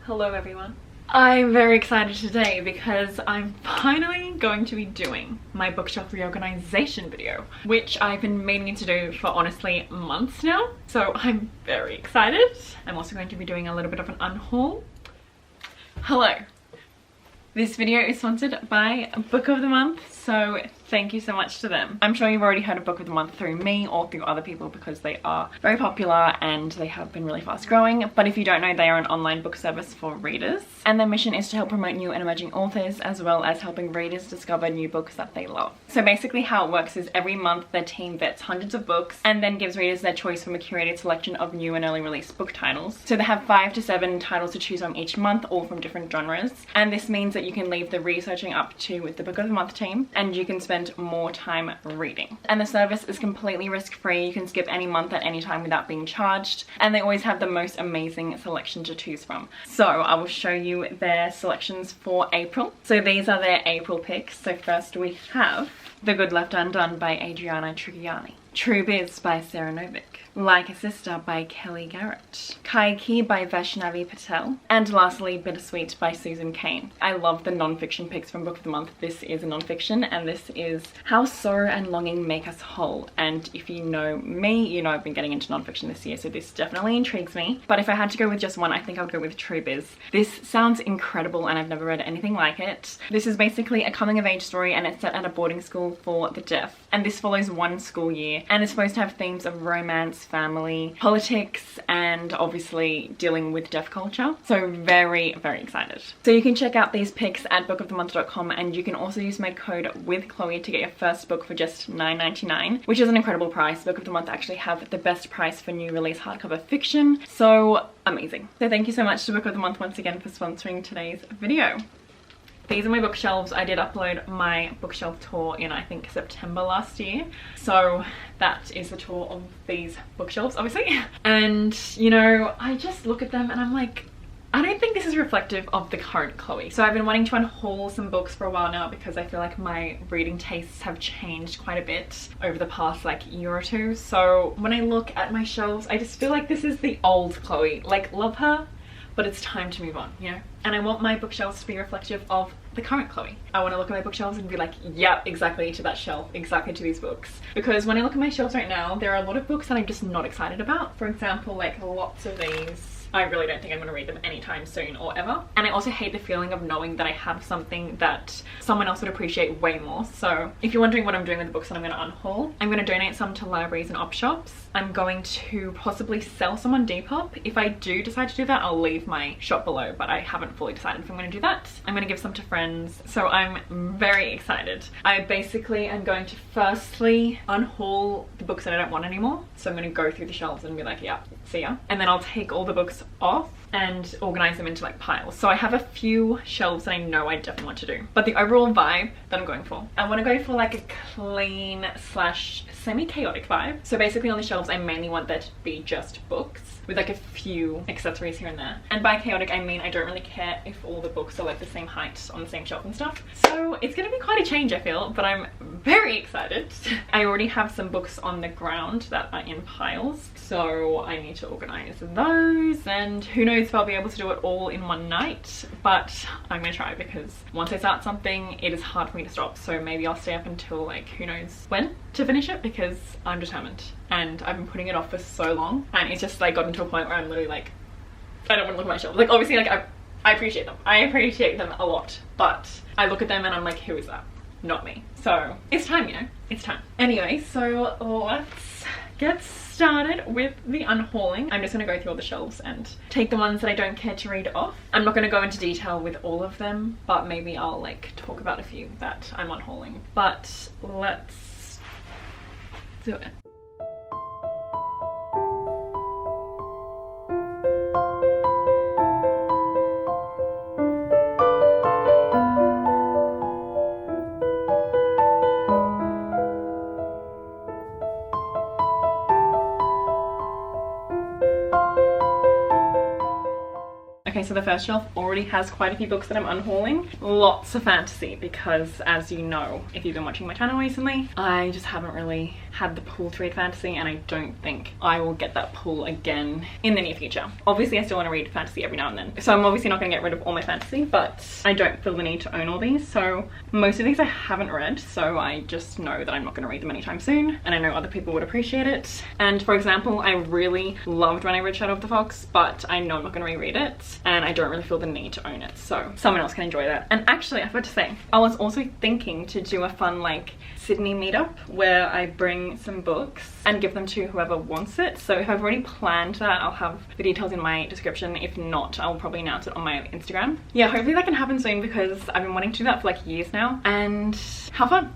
Hello everyone. I'm very excited today because I'm finally going to be doing my bookshelf reorganization video, which I've been meaning to do for honestly months now. So I'm very excited. I'm also going to be doing a little bit of an unhaul. Hello. This video is sponsored by Book of the Month, so thank you so much to them. I'm sure you've already heard of Book of the Month through me or through other people because they are very popular and they have been really fast growing. But if you don't know, they are an online book service for readers. And their mission is to help promote new and emerging authors as well as helping readers discover new books that they love. So basically how it works is every month their team vets hundreds of books and then gives readers their choice from a curated selection of new and early release book titles. So they have 5 to 7 titles to choose from each month, all from different genres. And this means that you can leave the researching up to the Book of the Month team and you can spend more time reading. And the service is completely risk-free. You can skip any month at any time without being charged, and they always have the most amazing selection to choose from. So I will show you their selections for April. So these are their April picks. So first we have The Good Left Undone by Adriana Trigiani, True Biz by Sarah Novick, Like a Sister by Kelly Garrett, Kaiki by Vaishnavi Patel, and lastly Bittersweet by Susan Cain. I love the non-fiction picks from Book of the Month. This is a non-fiction and this is How Sorrow and Longing Make Us Whole. And if you know me, you know I've been getting into non-fiction this year, so this definitely intrigues me. But if I had to go with just one, I think I would go with True Biz. This sounds incredible and I've never read anything like it. This is basically a coming of age story and it's set at a boarding school for the deaf. And this follows one school year and it's supposed to have themes of romance, family, politics, and obviously dealing with deaf culture. So very, very excited. So you can check out these picks at bookofthemonth.com and you can also use my code WithChloe to get your first book for just $9.99, which is an incredible price. Book of the Month actually have the best price for new release hardcover fiction. So amazing. So thank you so much to Book of the Month once again for sponsoring today's video. These are my bookshelves. I did upload my bookshelf tour in I think September last year. So that is the tour of these bookshelves obviously. And you know, I just look at them and I'm like, I don't think this is reflective of the current Chloe. So I've been wanting to unhaul some books for a while now because I feel like my reading tastes have changed quite a bit over the past like year or two. So when I look at my shelves, I just feel like this is the old Chloe. Like, love her, but it's time to move on, you know? And I want my bookshelves to be reflective of the current Chloe. I want to look at my bookshelves and be like, yep, exactly to that shelf, exactly to these books. Because when I look at my shelves right now, there are a lot of books that I'm just not excited about. For example, like lots of these, I really don't think I'm going to read them anytime soon or ever. And I also hate the feeling of knowing that I have something that someone else would appreciate way more. So if you're wondering what I'm doing with the books that I'm going to unhaul, I'm going to donate some to libraries and op shops. I'm going to possibly sell some on Depop. If I do decide to do that, I'll leave my shop below, but I haven't fully decided if I'm going to do that. I'm going to give some to friends. So I'm very excited. I basically am going to firstly unhaul the books that I don't want anymore. So I'm going to go through the shelves and be like, yeah, see ya. And then I'll take all the books off and organize them into like piles. So I have a few shelves that I know I definitely want to do, but the overall vibe that I'm going for, I want to go for like a clean slash semi-chaotic vibe. So basically on the shelves I mainly want there to be just books with like a few accessories here and there. And by chaotic I mean I don't really care if all the books are like the same height on the same shelf and stuff. So it's gonna be quite a change I feel, but I'm very excited. I already have some books on the ground that are in piles, so I need to organize those, and who knows if I'll be able to do it all in one night, but I'm gonna try because once I start something it is hard for me to stop. So maybe I'll stay up until like who knows when to finish it because I'm determined and I've been putting it off for so long, and it's just like gotten to a point where I'm literally like, I don't want to look at my shelves. Like obviously like I appreciate them. I appreciate them a lot, but I look at them and I'm like, who is that? Not me. So it's time, you know, it's time. Anyway, so let's get started with the unhauling. I'm just gonna go through all the shelves and take the ones that I don't care to read off. I'm not gonna go into detail with all of them, but maybe I'll like talk about a few that I'm unhauling. But let's do it. Okay, so the first shelf already has quite a few books that I'm unhauling. Lots of fantasy because, as you know, if you've been watching my channel recently, I just haven't really had the pull to read fantasy, and I don't think I will get that pull again in the near future. Obviously, I still want to read fantasy every now and then, so I'm obviously not going to get rid of all my fantasy, but I don't feel the need to own all these. So most of these I haven't read, so I just know that I'm not going to read them anytime soon, and I know other people would appreciate it. And for example, I really loved when I read Shadow of the Fox, but I know I'm not going to reread it, and I don't really feel the need to own it, so someone else can enjoy that. And actually, I forgot to say, I was also thinking to do a fun like Sydney meetup where I bring some books and give them to whoever wants it. So if I've already planned that, I'll have the details in my description. If not, I'll probably announce it on my Instagram. Yeah, hopefully that can happen soon because I've been wanting to do that for like years now, and have fun.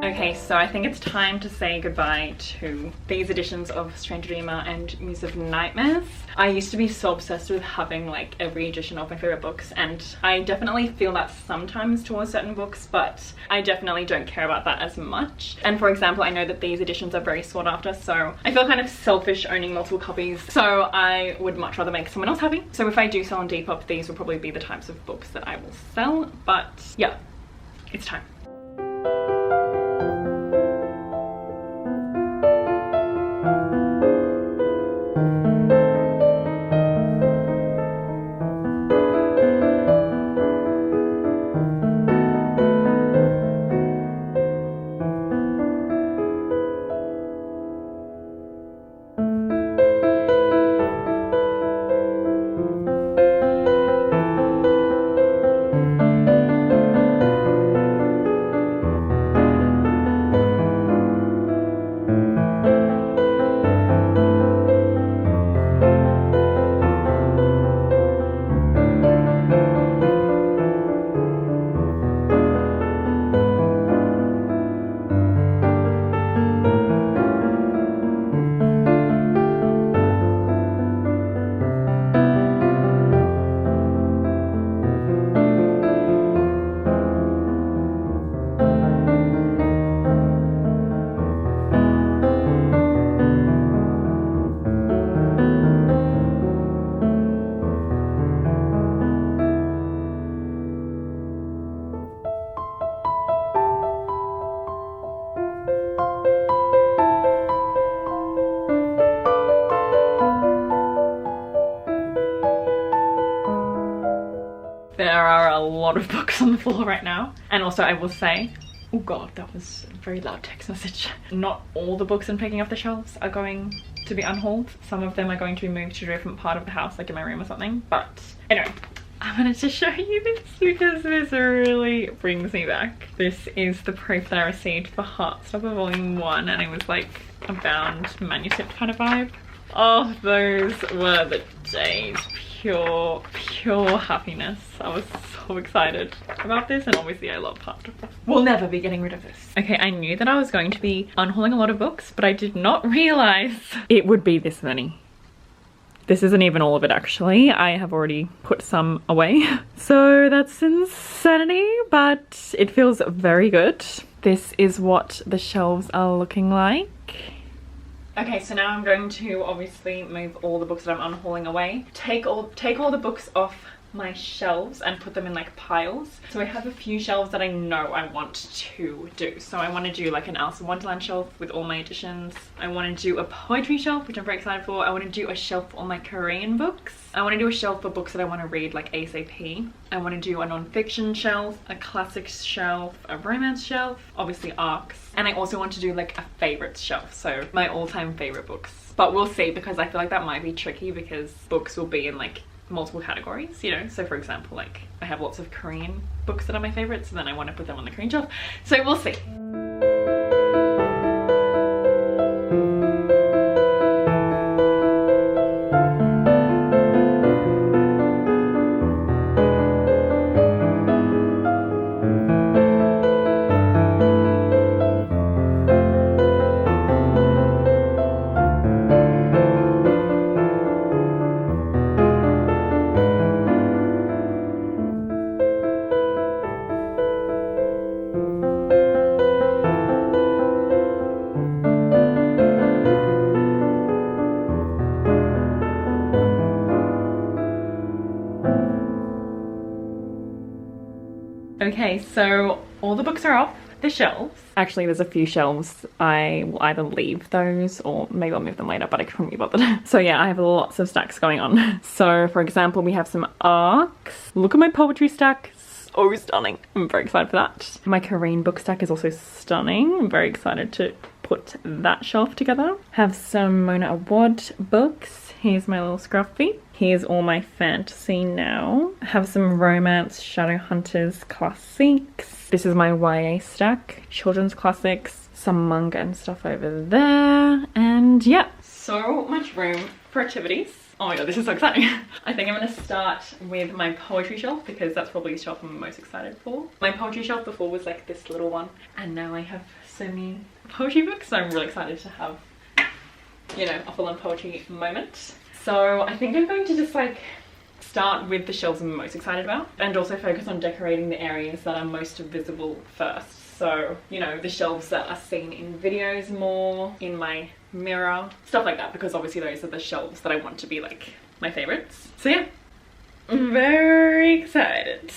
Okay, so I think it's time to say goodbye to these editions of Stranger Dreamer and Muse of Nightmares. I used to be so obsessed with having like every edition of my favorite books, and I definitely feel that sometimes towards certain books, but I definitely don't care about that as much. And for example, I know that these editions are very sought after, so I feel kind of selfish owning multiple copies, so I would much rather make someone else happy. So if I do sell on Depop, these will probably be the types of books that I will sell, but yeah, it's time. There are a lot of books on the floor right now. And also I will say, oh god, that was a very loud text message. Not all the books I'm taking off the shelves are going to be unhauled. Some of them are going to be moved to a different part of the house, like in my room or something. But anyway, I wanted to show you this because this really brings me back. This is the proof that I received for Heartstopper Volume 1, and it was like a bound manuscript kind of vibe. Oh, those were the days. Pure happiness. I was so excited about this, and obviously I love Heartstopper. We'll never be getting rid of this. Okay, I knew that I was going to be unhauling a lot of books, but I did not realize it would be this many. This isn't even all of it actually. I have already put some away. So that's insanity, but it feels very good. This is what the shelves are looking like. Okay, so now I'm going to obviously move all the books that I'm unhauling away. Take all the books off my shelves and put them in like piles. So I have a few shelves that I know I want to do. So I want to do like an Alice in Wonderland shelf with all my editions. I want to do a poetry shelf, which I'm very excited for. I want to do a shelf for all my Korean books. I want to do a shelf for books that I want to read like ASAP. I want to do a non-fiction shelf, a classics shelf, a romance shelf, obviously arcs. And I also want to do like a favorites shelf, so my all-time favorite books. But we'll see, because I feel like that might be tricky because books will be in like multiple categories, you know. So for example, like I have lots of Korean books that are my favorites, and then I want to put them on the Korean shelf. So we'll see. Okay, so all the books are off the shelves. Actually, there's a few shelves I will either leave those or maybe I'll move them later, but I couldn't be bothered. So yeah, I have lots of stacks going on. So for example, we have some arcs. Look at my poetry stack. So stunning. I'm very excited for that. My Korean book stack is also stunning. I'm very excited to put that shelf together. Have some Mona Award books. Here's my little scruffy. Here's all my fantasy now. Have some romance, Shadowhunters classics. This is my YA stack, children's classics, some manga and stuff over there. And yeah, so much room for activities. Oh my god, this is so exciting. I think I'm gonna start with my poetry shelf because that's probably the shelf I'm most excited for. My poetry shelf before was like this little one, and now I have so many poetry books, so I'm really excited to have, you know, a full-on poetry moment. So I think I'm going to just like start with the shelves I'm most excited about and also focus on decorating the areas that are most visible first. So, you know, the shelves that are seen in videos more, in my mirror, stuff like that, because obviously those are the shelves that I want to be like my favorites. So yeah, I'm very excited.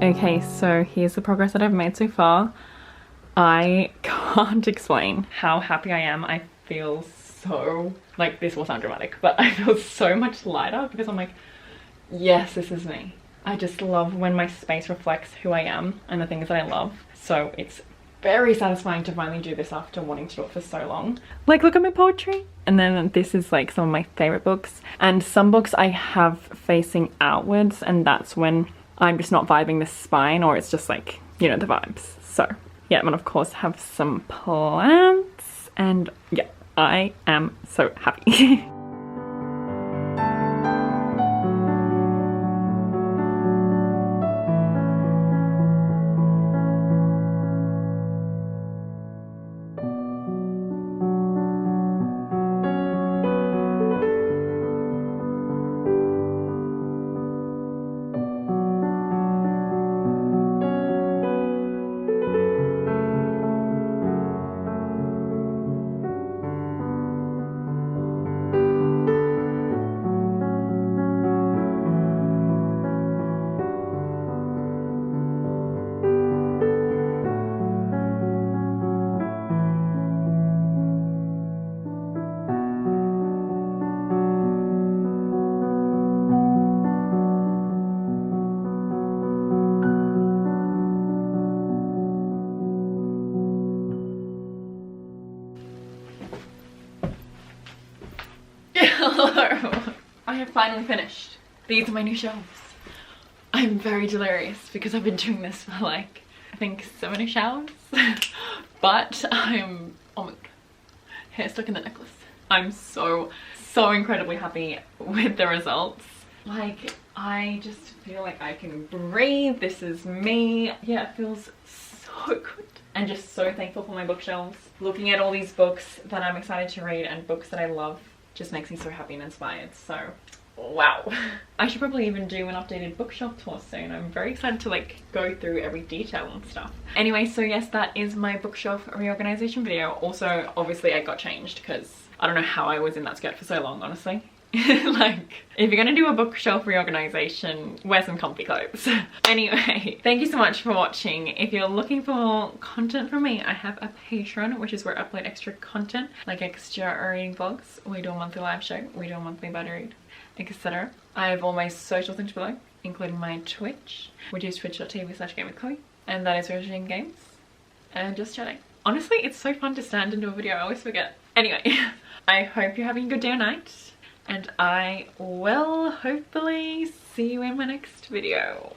Okay, so here's the progress that I've made so far. I can't explain how happy I am. I feel so, like, this will sound dramatic, but I feel so much lighter because I'm like, yes, this is me. I just love when my space reflects who I am and the things that I love. So it's very satisfying to finally do this after wanting to do it for so long. Like, look at my poetry. And then this is like some of my favorite books. And some books I have facing outwards, and that's when I'm just not vibing the spine, or it's just like, you know, the vibes. So yeah, and of course have some plants, and yeah, I am so happy. Hello. I have finally finished. These are my new shelves. I'm very delirious because I've been doing this for like, I think 7 shelves. But I'm, oh my god, hair stuck in the necklace. I'm so incredibly happy with the results. Like, I just feel like I can breathe. This is me. Yeah, it feels so good. And just so thankful for my bookshelves. Looking at all these books that I'm excited to read and books that I love just makes me so happy and inspired. So, wow. I should probably even do an updated bookshelf tour soon. I'm very excited to like go through every detail and stuff. Anyway, so yes, that is my bookshelf reorganization video. Also, obviously I got changed because I don't know how I was in that skirt for so long, honestly. Like, if you're gonna do a bookshelf reorganization, wear some comfy clothes. Anyway, thank you so much for watching. If you're looking for more content from me, I have a Patreon, which is where I upload extra content, like extra reading vlogs. We do a monthly live show, we do a monthly bad read, etc. I have all my social things below, including my Twitch, which is twitch.tv/gamewithchloe, and that is reorganizing games and just chatting. Honestly, it's so fun to stand and do a video, I always forget. Anyway, I hope you're having a good day or night. And I will hopefully see you in my next video.